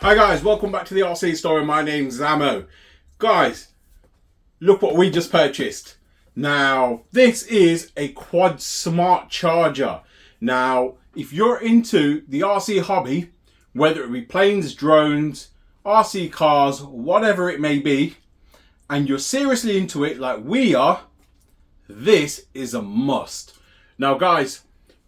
Hi guys, welcome back to the RC story. My name's Zamo. Guys, look what we just purchased. Now, this is a quad smart charger. Now, if you're into the RC hobby, whether it be planes, drones, RC cars, whatever it may be, and you're seriously into it like we are, this is a must. Now guys,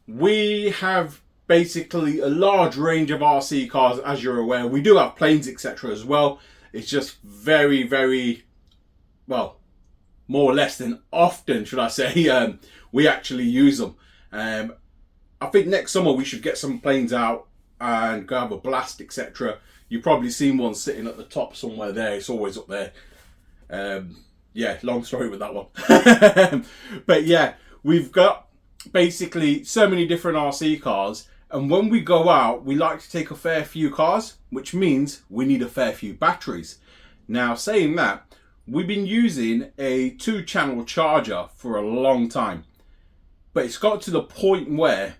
we have basically a large range of RC cars, as you're aware. We do have planes, etc. as well. It's just very, well, more or less than often, should I say, we actually use them. I think next summer we should get some planes out and go have a blast, etc. You've probably seen one sitting at the top somewhere there. It's always up there. Yeah, long story with that one. But yeah, we've got basically so many different RC cars, and when we go out we like to take a fair few cars, which means we need a fair few batteries. Now, saying that, we've been using a 2-channel charger for a long time, but it's got to the point where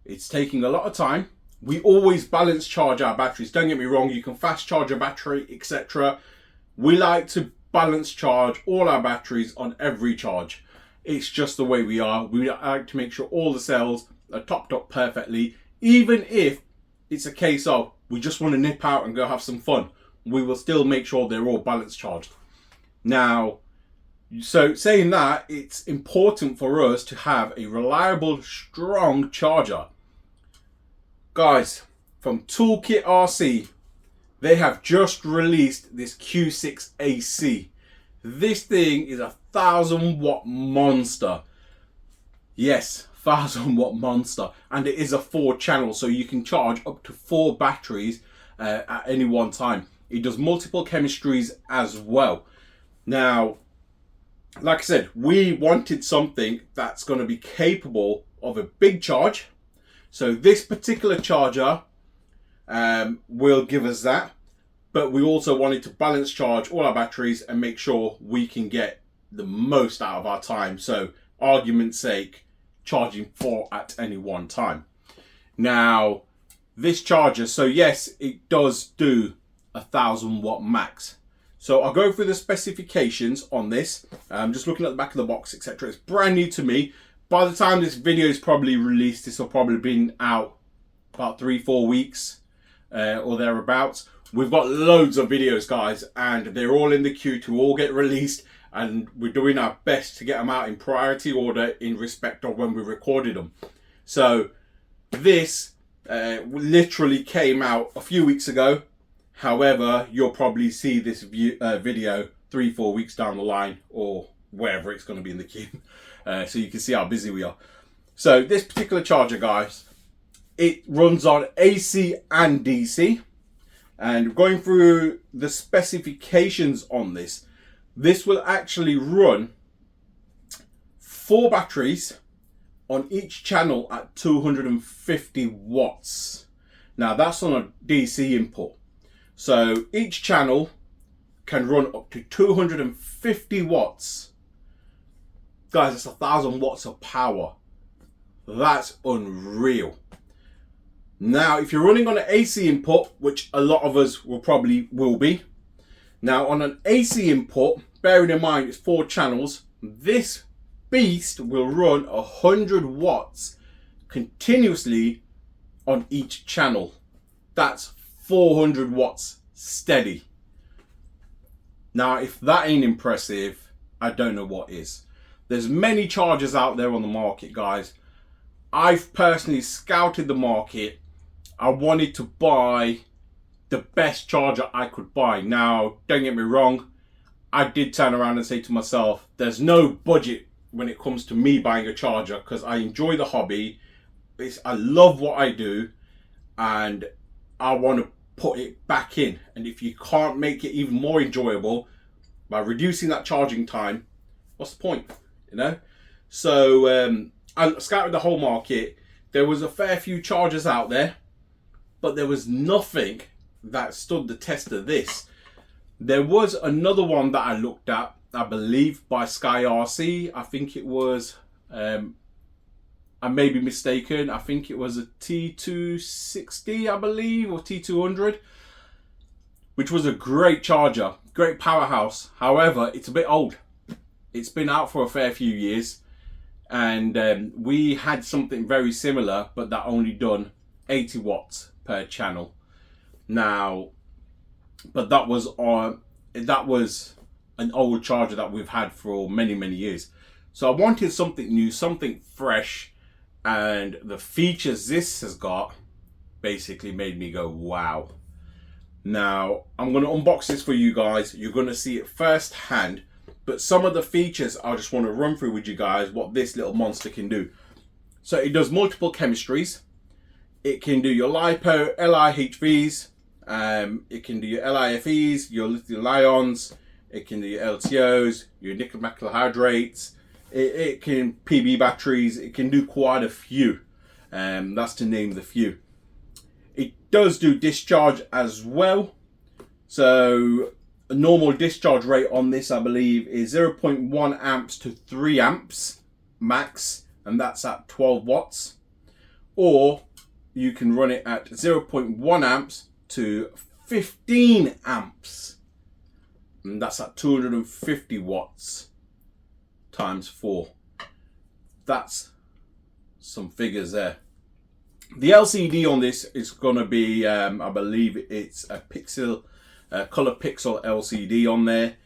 it's taking a lot of time. We always balance charge our batteries, don't get me wrong, you can fast charge a battery, etc. We like to balance charge all our batteries on every charge. It's just the way we are. We like to make sure all the cells are topped up perfectly. Even if it's a case of we just want to nip out and go have some fun, we will still make sure they're all balance charged. Now, so saying that, it's important for us to have a reliable, strong charger. Guys, from Toolkitrc, they have just released this Q6AC. This thing is a 1,000-watt monster. Yes, 1,000-watt monster. And it is a 4-channel, so you can charge up to 4 batteries at any one time. It does multiple chemistries as well. Now, like I said, we wanted something that's going to be capable of a big charge. So this particular charger will give us that. But we also wanted to balance charge all our batteries and make sure we can get the most out of our time. So, argument's sake, charging 4 at any one time. Now, this charger, so yes, it does do 1,000-watt max. So I'll go through the specifications on this. I'm just looking at the back of the box, etc. It's brand new to me. By the time this video is probably released, this will probably been out about 3-4 weeks or thereabouts. We've got loads of videos, guys, and they're all in the queue to all get released, and we're doing our best to get them out in priority order in respect of when we recorded them. So this literally came out a few weeks ago. However, you'll probably see this video 3-4 weeks down the line, or wherever it's going to be in the queue, so you can see how busy we are. So this particular charger, guys, it runs on AC and DC. And going through the specifications on this, this will actually run 4 batteries on each channel at 250 watts. Now that's on a DC input. So each channel can run up to 250 watts. Guys, that's 1,000 watts of power. That's unreal. Now, if you're running on an AC input, which a lot of us will be. Now, on an AC input, bearing in mind it's 4 channels, this beast will run 100 watts continuously on each channel. That's 400 watts steady. Now, if that ain't impressive, I don't know what is. There's many chargers out there on the market, guys. I've personally scouted the market. I wanted to buy the best charger I could buy. Now, don't get me wrong, I did turn around and say to myself, there's no budget when it comes to me buying a charger, because I enjoy the hobby. I love what I do, and I want to put it back in. And if you can't make it even more enjoyable by reducing that charging time, what's the point? You know? So I scouted the whole market. There was a fair few chargers out there, but there was nothing that stood the test of this. There was another one that I looked at, I believe by Sky RC. I think it was, I may be mistaken, I think it was a T260, I believe, or T200. which was a great charger, great powerhouse. However, it's a bit old. It's been out for a fair few years, and we had something very similar, but that only done 80 watts per channel. Now, but that was an old charger that we've had for many years. So I wanted something new, something fresh, and the features this has got basically made me go wow. Now I'm going to unbox this for you guys. You're going to see it firsthand, but some of the features I just want to run through with you guys what this little monster can do. So it does multiple chemistries. It can do your Lipo, LiHVs, it can do your LiFEs, your lithium ions, it can do your LTOs, your nickel metal hydrates, it can PB batteries, it can do quite a few. That's to name the few. It does do discharge as well. So a normal discharge rate on this, I believe, is 0.1 amps to 3 amps max, and that's at 12 watts. Or you can run it at 0.1 amps to 15 amps, and that's at 250 watts times 4. That's some figures there. The LCD on this is going to be, I believe it's a color pixel LCD on there.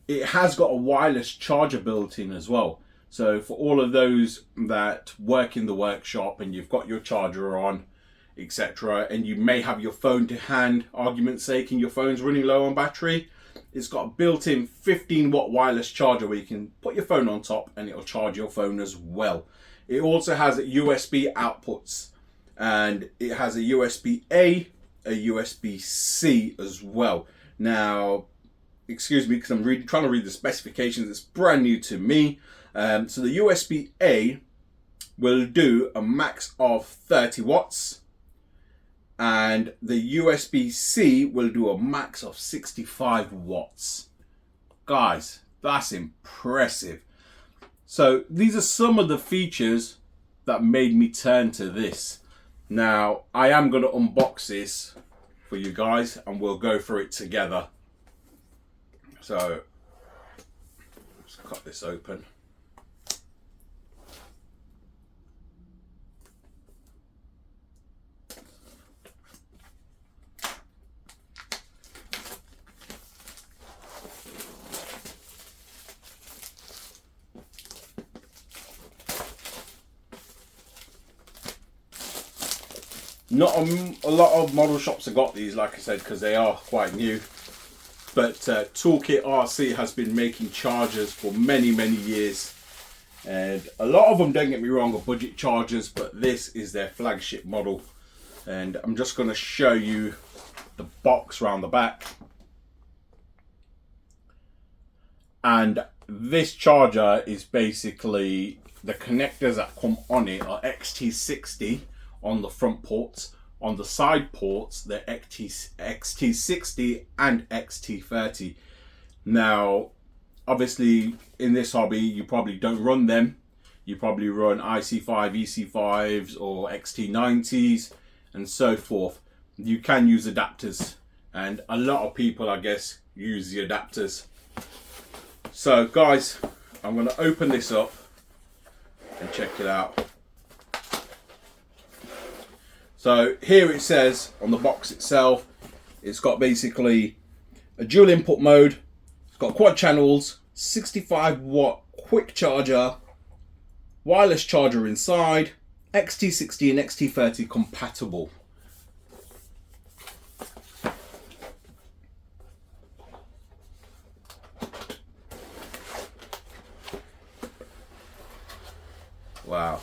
It has got a wireless charger built in as well. So for all of those that work in the workshop and you've got your charger on, etc., and you may have your phone to hand, argument's sake, and your phone's running low on battery, it's got a built-in 15 watt wireless charger where you can put your phone on top and it'll charge your phone as well. It also has USB outputs, and it has a USB-A, a USB-C as well. Now, excuse me, because I'm trying to read the specifications. It's brand new to me. So the USB-A will do a max of 30 watts, and the USB-C will do a max of 65 watts. Guys, that's impressive. So these are some of the features that made me turn to this. Now, I am going to unbox this for you guys and we'll go through it together. So, let's cut this open. Not a lot of model shops have got these, like I said, because they are quite new. But Toolkitrc has been making chargers for many years. And a lot of them, don't get me wrong, are budget chargers, but this is their flagship model. And I'm just going to show you the box around the back. And this charger is basically, the connectors that come on it are XT60 on the front ports. On the side ports, they're XT60 and XT30. Now, obviously, in this hobby, you probably don't run them. You probably run IC5, EC5s, or XT90s, and so forth. You can use adapters, and a lot of people, I guess, use the adapters. So, guys, I'm going to open this up and check it out. So here it says on the box itself, it's got basically a dual input mode, it's got quad channels, 65 watt quick charger, wireless charger inside, XT60 and XT30 compatible. Wow.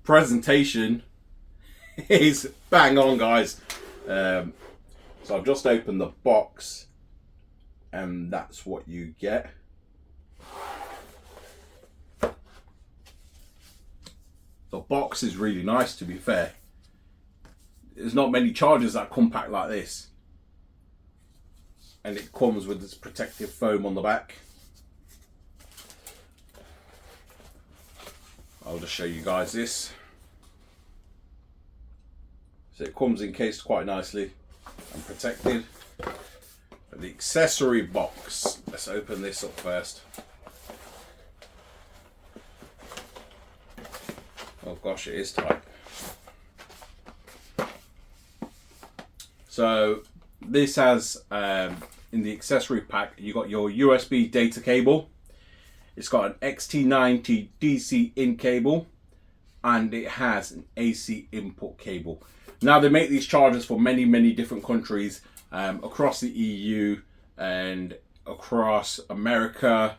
Presentation is bang on, guys. So I've just opened the box and that's what you get. The box is really nice, to be fair. There's not many chargers that come packed like this. And it comes with this protective foam on the back. I'll just show you guys this. So it comes encased quite nicely. and protected. The accessory box, let's open this up first. Oh gosh, it is tight. So this has, in the accessory pack, you got your USB data cable. It's got an XT90 DC in cable, and it has an AC input cable. Now they make these chargers for many, many different countries across the EU and across America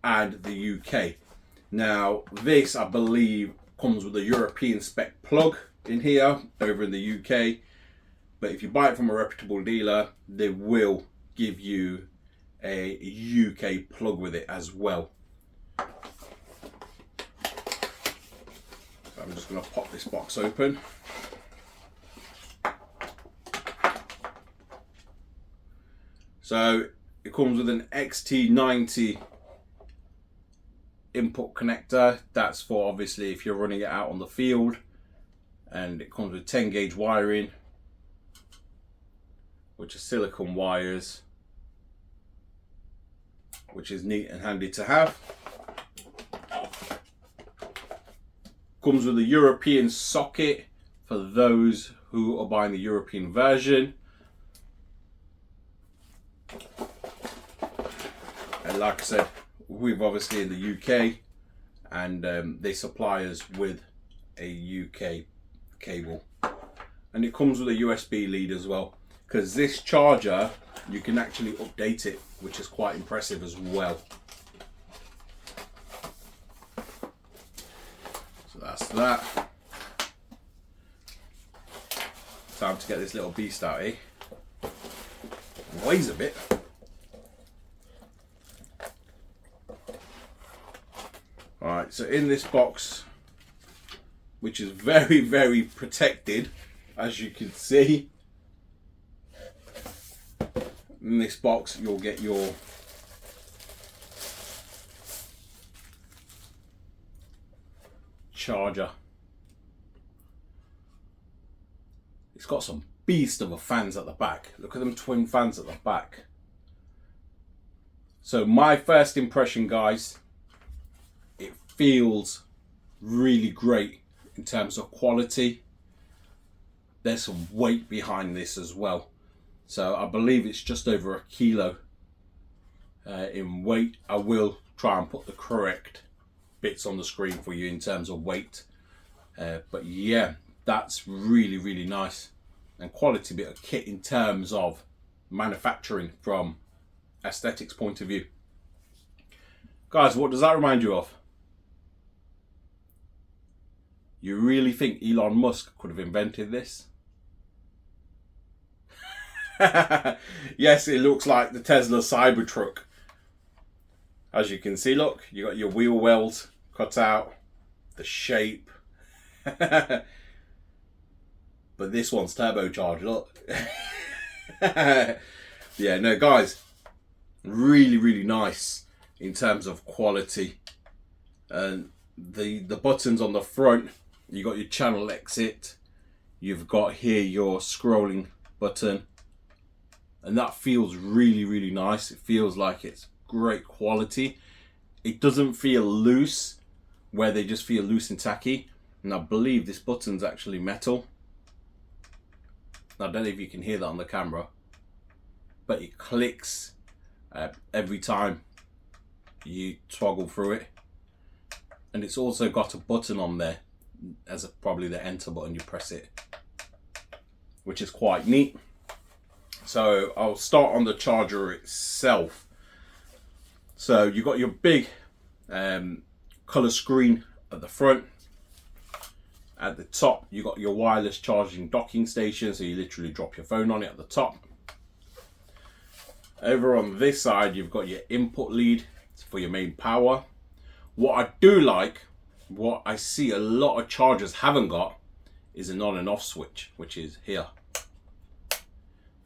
and the UK. Now this, I believe, comes with a European spec plug in here over in the UK. But if you buy it from a reputable dealer, they will give you a UK plug with it as well. So I'm just going to pop this box open. So it comes with an XT90 input connector. That's for obviously if you're running it out on the field. And it comes with 10 gauge wiring, which are silicone wires, which is neat and handy to have. Comes with a European socket for those who are buying the European version. And like I said, we've obviously in the UK, and they supply us with a UK cable. And it comes with a USB lead as well, because this charger, you can actually update it, which is quite impressive as well. So that's that. Time to get this little beast out here. It weighs a bit. Alright, so in this box, which is very, very protected, as you can see, in this box you'll get your charger. It's got some beast of a fans at the back. Look at them twin fans at the back. So my first impression, guys, it feels really great in terms of quality. There's some weight behind this as well. So I believe it's just over 1 kilo in weight. I will try and put the correct bits on the screen for you in terms of weight. But yeah, that's really, really nice. And quality bit of kit in terms of manufacturing from aesthetics point of view. Guys, what does that remind you of? You really think Elon Musk could have invented this? Yes, it looks like the Tesla Cybertruck. As you can see, look, you got your wheel wells cut out, the shape. But this one's turbocharged, look. Yeah, no, guys, really, really nice in terms of quality. And the buttons on the front, you got your channel exit, you've got here your scrolling button, and that feels really, really nice. It feels like it's great quality. It doesn't feel loose where they just feel loose and tacky. And I believe this button's actually metal. I don't know if you can hear that on the camera, but it clicks every time you toggle through it. And it's also got a button on there as probably the enter button. You press it, which is quite neat. So I'll start on the charger itself. So you got your big color screen at the front. At the top, you got your wireless charging docking station, so you literally drop your phone on it at the top. Over on this side, you've got your input lead for your main power. What I do like, what I see a lot of chargers haven't got, is an on and off switch, which is here.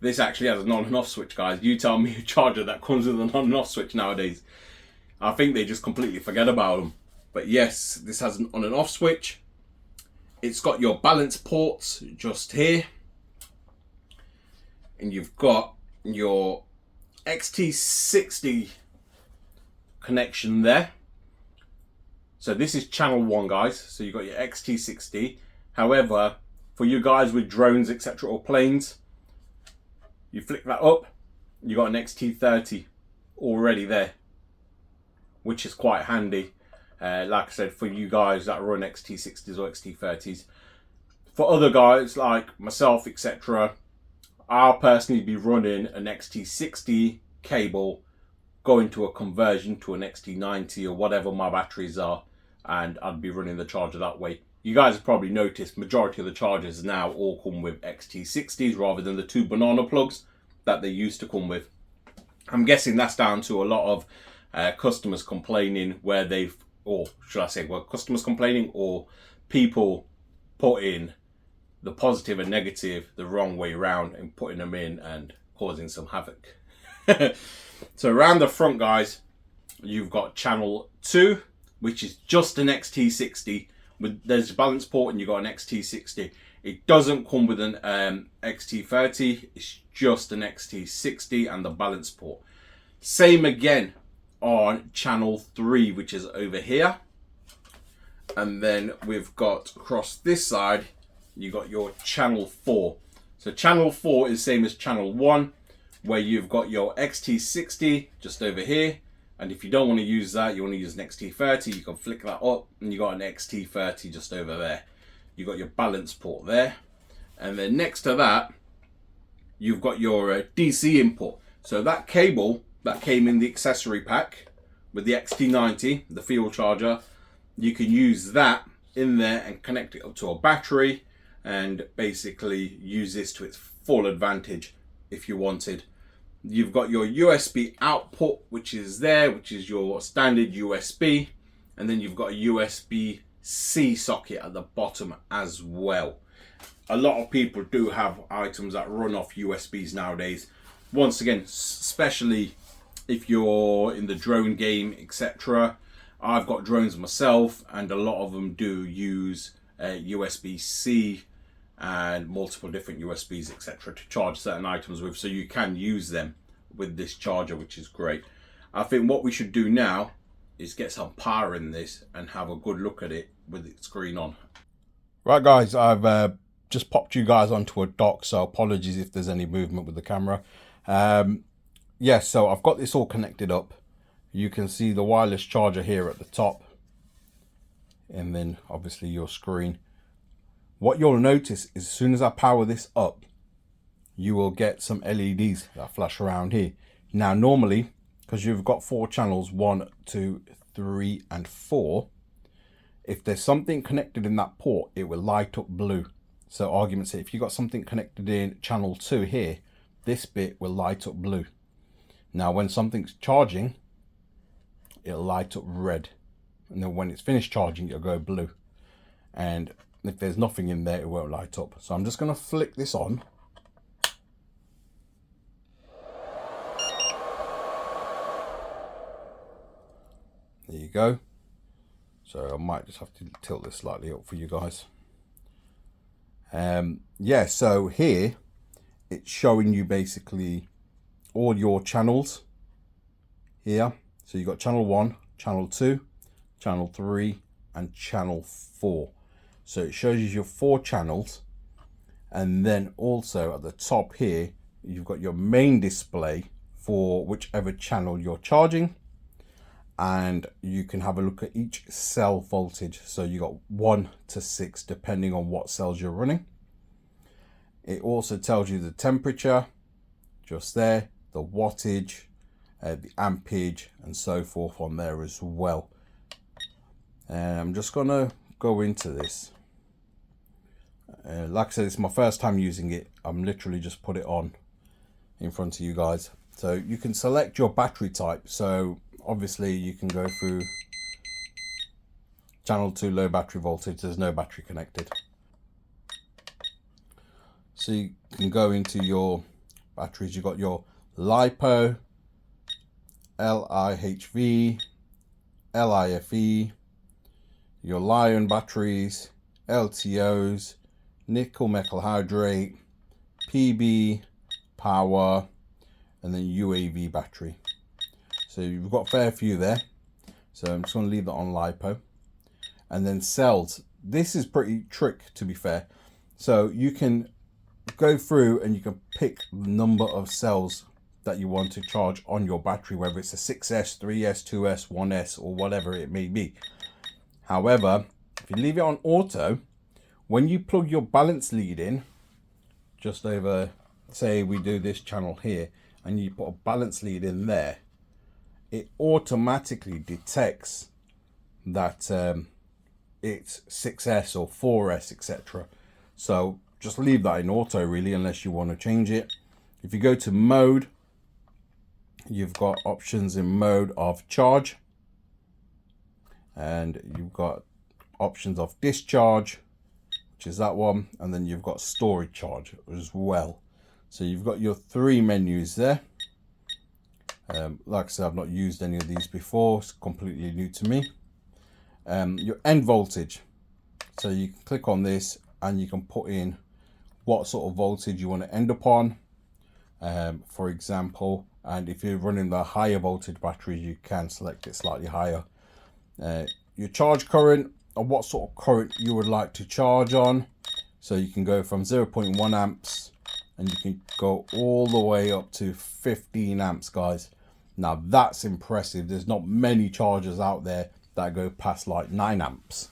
This actually has an on and off switch, guys. You tell me a charger that comes with an on and off switch nowadays. I think they just completely forget about them. But yes, this has an on and off switch. It's got your balance ports just here. and you've got your XT60 connection there. So this is channel 1, guys. So you've got your XT60. However, for you guys with drones, etc., or planes, you flick that up, you got an XT30 already there, which is quite handy. Like I said, for you guys that run XT60s or XT30s. For other guys like myself, etc., I'll personally be running an XT60 cable, going to a conversion to an XT90 or whatever my batteries are, and I'd be running the charger that way. You guys have probably noticed majority of the chargers now all come with XT60s rather than the 2 banana plugs that they used to come with. I'm guessing that's down to a lot of customers complaining where they've, or should I say, well, customers complaining or people putting the positive and negative the wrong way around and putting them in and causing some havoc. So around the front, guys, you've got channel 2, which is just an XT60. There's a balance port and you've got an XT60. It doesn't come with an XT30. It's just an XT60 and the balance port. Same again on channel 3, which is over here. And then we've got across this side, you got your channel 4. So channel 4 is same as channel 1, where you've got your XT60 just over here. And if you don't want to use that, you want to use an XT30, you can flick that up and you got an XT30 just over there. You got your balance port there. And then next to that, you've got your DC input. So that cable that came in the accessory pack with the XT90, the field charger, you can use that in there and connect it up to a battery and basically use this to its full advantage if you wanted. You've got your USB output, which is there, which is your standard USB, and then you've got a USB-C socket at the bottom as well. A lot of people do have items that run off USBs nowadays. Once again, especially if you're in the drone game, etc. I've got drones myself, and a lot of them do use USB-C and multiple different USBs, etc., to charge certain items with, so you can use them with this charger, which is great. I think what we should do now is get some power in this and have a good look at it with its screen on. Right, guys, I've just popped you guys onto a dock, so apologies if there's any movement with the camera. Yeah, so I've got this all connected up. You can see the wireless charger here at the top, and then obviously your screen. What you'll notice is as soon as I power this up, you will get some LEDs that flash around here. Now normally, because you've got 4 channels, 1, 2, 3 and 4, if there's something connected in that port, it will light up blue. So argument say, if you've got something connected in channel 2 here, this bit will light up blue. Now when something's charging, it'll light up red, and then when it's finished charging, it'll go blue. And if there's nothing in there, it won't light up. So I'm just going to flick this on. There you go. So I might just have to tilt this slightly up for you guys. Yeah, so here it's showing you basically all your channels here. So you've got channel 1, channel 2, channel 3 and channel 4. So it shows you your 4 channels, and then also at the top here you've got your main display for whichever channel you're charging, and you can have a look at each cell voltage. So you got 1 to 6 depending on what cells you're running. It also tells you the temperature just there, the wattage, the ampage and so forth on there as well. And I'm just gonna go into this. Like I said, it's my first time using it. I'm literally just put it on in front of you guys. So you can select your battery type. So obviously you can go through channel 2, low battery voltage, there's no battery connected. So you can go into your batteries. You've got your Lipo, LIHV, LIFE, your Lion batteries, LTOs, nickel metal hydrate, PB, power, and then UAV battery. So you've got a fair few there. So I'm just going to leave that on LiPo. And then cells. This is pretty trick, to be fair. So you can go through and you can pick the number of cells that you want to charge on your battery, whether it's a 6S, 3S, 2S, 1S, or whatever it may be. However, if you leave it on auto, when you plug your balance lead in, just over, say we do this channel here, and you put a balance lead in there, it automatically detects that it's 6S or 4S, etc. So just leave that in auto really, unless you want to change it. If you go to mode, you've got options in mode of charge, and you've got options of discharge, which is that one, and then you've got storage charge as well. So you've got your three menus there. Like I said, I've not used any of these before, it's completely new to me. Your end voltage, so you can click on this and you can put in what sort of voltage you want to end up on, for example. And if you're running the higher voltage batteries, you can select it slightly higher. Your charge current, or what sort of current you would like to charge on. So you can go from 0.1 amps and you can go all the way up to 15 amps, guys. Now that's impressive. There's not many chargers out there that go past like 9 amps.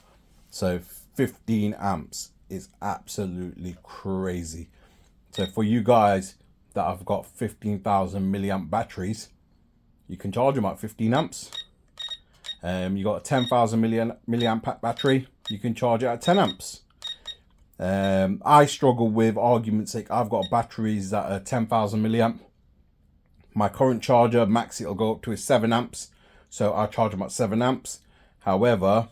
So 15 amps is absolutely crazy. So for you guys that have got 15,000 milliamp batteries, you can charge them at 15 amps. You got a 10,000 milliamp battery, you can charge it at 10 amps. I struggle with argument's sake. I've got batteries that are 10,000 milliamp. My current charger max it'll go up to is 7 amps, so I charge them at 7 amps. However,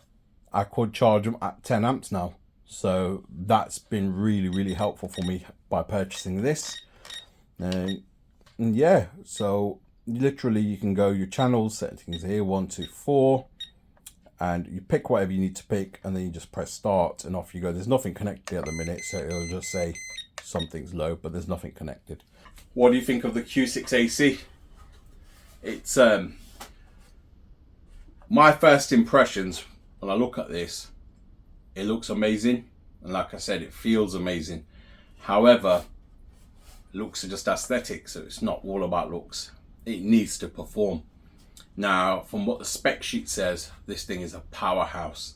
I could charge them at 10 amps now, so that's been really helpful for me by purchasing this. And yeah, so literally you can go your channel settings here, 1, 2, 4, and you pick whatever you need to pick, and then you just press start and off you go. There's nothing connected at the minute, so it'll just say something's low, but there's nothing connected. What do you think of the Q6AC? It's my first impressions when I look at this, it looks amazing, and like I said, it feels amazing. However, looks are just aesthetic, so it's not all about looks. It needs to perform. Now, from what the spec sheet says, this thing is a powerhouse.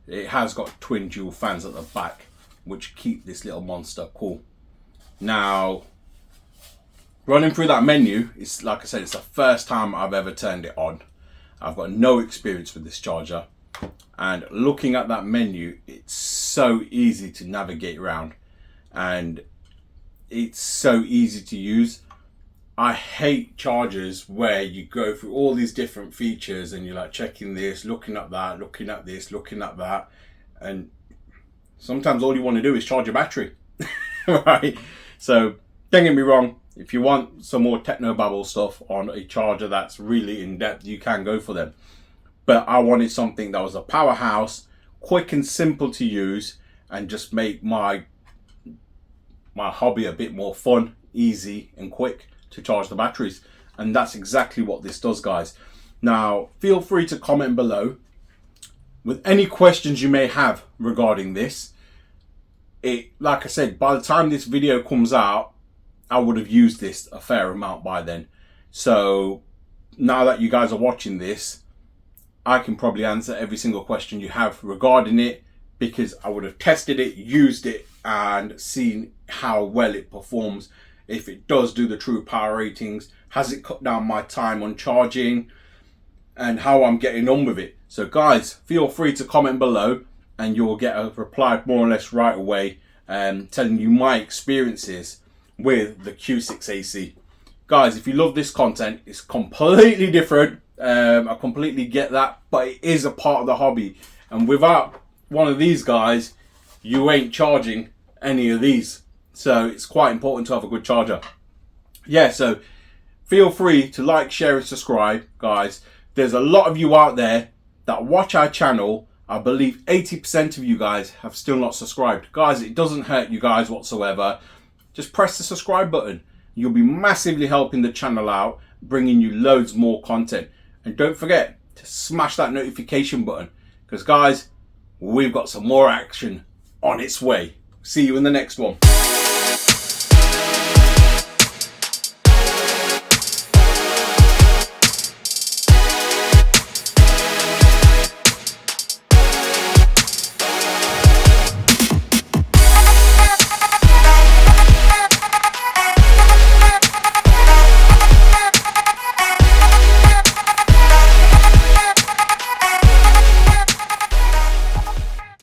It has got twin dual fans at the back, which keep this little monster cool. Now, running through that menu, it's like I said, it's the first time I've ever turned it on. I've got no experience with this charger, and looking at that menu, it's so easy to navigate around, and it's so easy to use. I hate chargers where you go through all these different features and you're like checking this, looking at that, looking at this, looking at that, and sometimes all you want to do is charge your battery. Right? So don't get me wrong, if you want some more technobabble stuff on a charger that's really in depth, you can go for them. But I wanted something that was a powerhouse, quick and simple to use, and just make my hobby a bit more fun, easy and quick to charge the batteries. And that's exactly what this does, guys. Now, feel free to comment below with any questions you may have regarding this. Like I said, by the time this video comes out, I would have used this a fair amount by then. So now that you guys are watching this, I can probably answer every single question you have regarding it, because I would have tested it, used it, and seen how well it performs. If it does do the true power ratings, has it cut down my time on charging, and how I'm getting on with it. So guys, feel free to comment below and you'll get a reply more or less right away, telling you my experiences with the Q6AC. Guys, if you love this content, it's completely different. I completely get that, but it is a part of the hobby, and without one of these guys, you ain't charging any of these. So it's quite important to have a good charger. Yeah, so feel free to like, share and subscribe, guys. There's a lot of you out there that watch our channel. I believe 80% of you guys have still not subscribed. Guys, it doesn't hurt you guys whatsoever. Just press the subscribe button you'll be massively helping the channel out, bringing you loads more content. And don't forget to smash that notification button, because guys, we've got some more action on its way. See you in the next one.